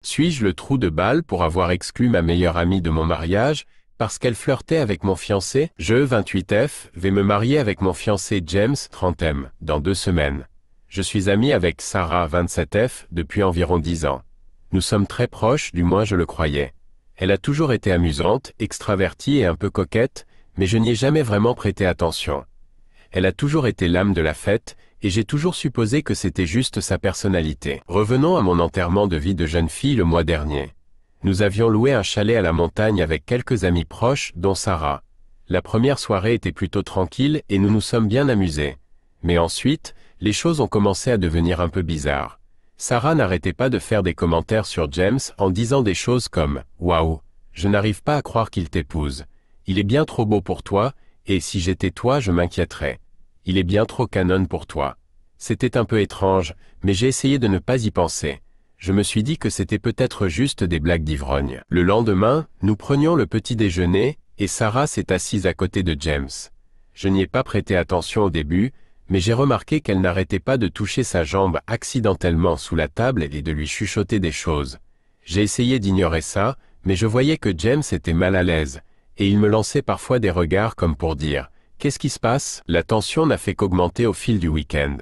Suis-je le trou de balle pour avoir exclu ma meilleure amie de mon mariage, parce qu'elle flirtait avec mon fiancé? Je, 28F, vais me marier avec mon fiancé James, 30M, dans 2 semaines. Je suis ami avec Sarah, 27F, depuis environ 10 ans. Nous sommes très proches, du moins je le croyais. Elle a toujours été amusante, extravertie et un peu coquette, mais je n'y ai jamais vraiment prêté attention. Elle a toujours été l'âme de la fête, et j'ai toujours supposé que c'était juste sa personnalité. Revenons à mon enterrement de vie de jeune fille le mois dernier. Nous avions loué un chalet à la montagne avec quelques amis proches, dont Sarah. La première soirée était plutôt tranquille et nous nous sommes bien amusés. Mais ensuite, les choses ont commencé à devenir un peu bizarres. Sarah n'arrêtait pas de faire des commentaires sur James en disant des choses comme « Waouh, je n'arrive pas à croire qu'il t'épouse. Il est bien trop beau pour toi, et si j'étais toi, je m'inquiéterais. Il est bien trop canon pour toi. » C'était un peu étrange, mais j'ai essayé de ne pas y penser. Je me suis dit que c'était peut-être juste des blagues d'ivrogne. Le lendemain, nous prenions le petit déjeuner, et Sarah s'est assise à côté de James. Je n'y ai pas prêté attention au début, mais j'ai remarqué qu'elle n'arrêtait pas de toucher sa jambe accidentellement sous la table et de lui chuchoter des choses. J'ai essayé d'ignorer ça, mais je voyais que James était mal à l'aise, et il me lançait parfois des regards comme pour dire « Qu'est-ce qui se passe ?» La tension n'a fait qu'augmenter au fil du week-end.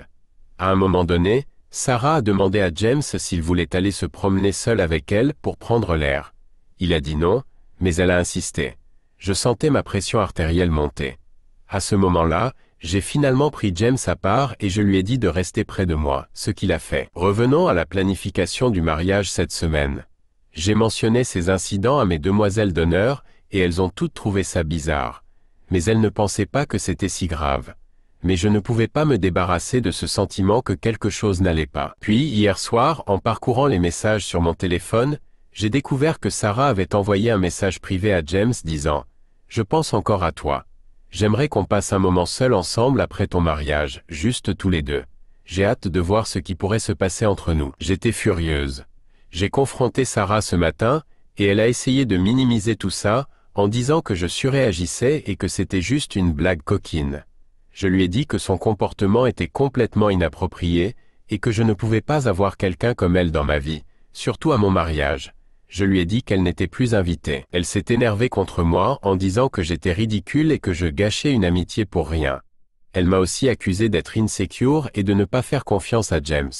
À un moment donné, Sarah a demandé à James s'il voulait aller se promener seul avec elle pour prendre l'air. Il a dit non, mais elle a insisté. Je sentais ma pression artérielle monter. À ce moment-là, j'ai finalement pris James à part et je lui ai dit de rester près de moi, ce qu'il a fait. Revenons à la planification du mariage cette semaine. J'ai mentionné ces incidents à mes demoiselles d'honneur et elles ont toutes trouvé ça bizarre. Mais elles ne pensaient pas que c'était si grave. Mais je ne pouvais pas me débarrasser de ce sentiment que quelque chose n'allait pas. Puis, hier soir, en parcourant les messages sur mon téléphone, j'ai découvert que Sarah avait envoyé un message privé à James disant « Je pense encore à toi. J'aimerais qu'on passe un moment seul ensemble après ton mariage, juste tous les deux. J'ai hâte de voir ce qui pourrait se passer entre nous. » J'étais furieuse. J'ai confronté Sarah ce matin, et elle a essayé de minimiser tout ça, en disant que je surréagissais et que c'était juste une blague coquine. Je lui ai dit que son comportement était complètement inapproprié et que je ne pouvais pas avoir quelqu'un comme elle dans ma vie, surtout à mon mariage. Je lui ai dit qu'elle n'était plus invitée. Elle s'est énervée contre moi en disant que j'étais ridicule et que je gâchais une amitié pour rien. Elle m'a aussi accusé d'être insécure et de ne pas faire confiance à James.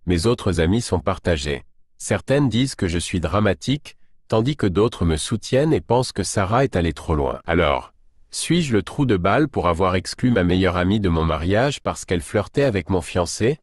Mes autres amis sont partagés. Certaines disent que je suis dramatique, tandis que d'autres me soutiennent et pensent que Sarah est allée trop loin. Alors, suis-je le trou de balle pour avoir exclu ma meilleure amie de mon mariage parce qu'elle flirtait avec mon fiancé?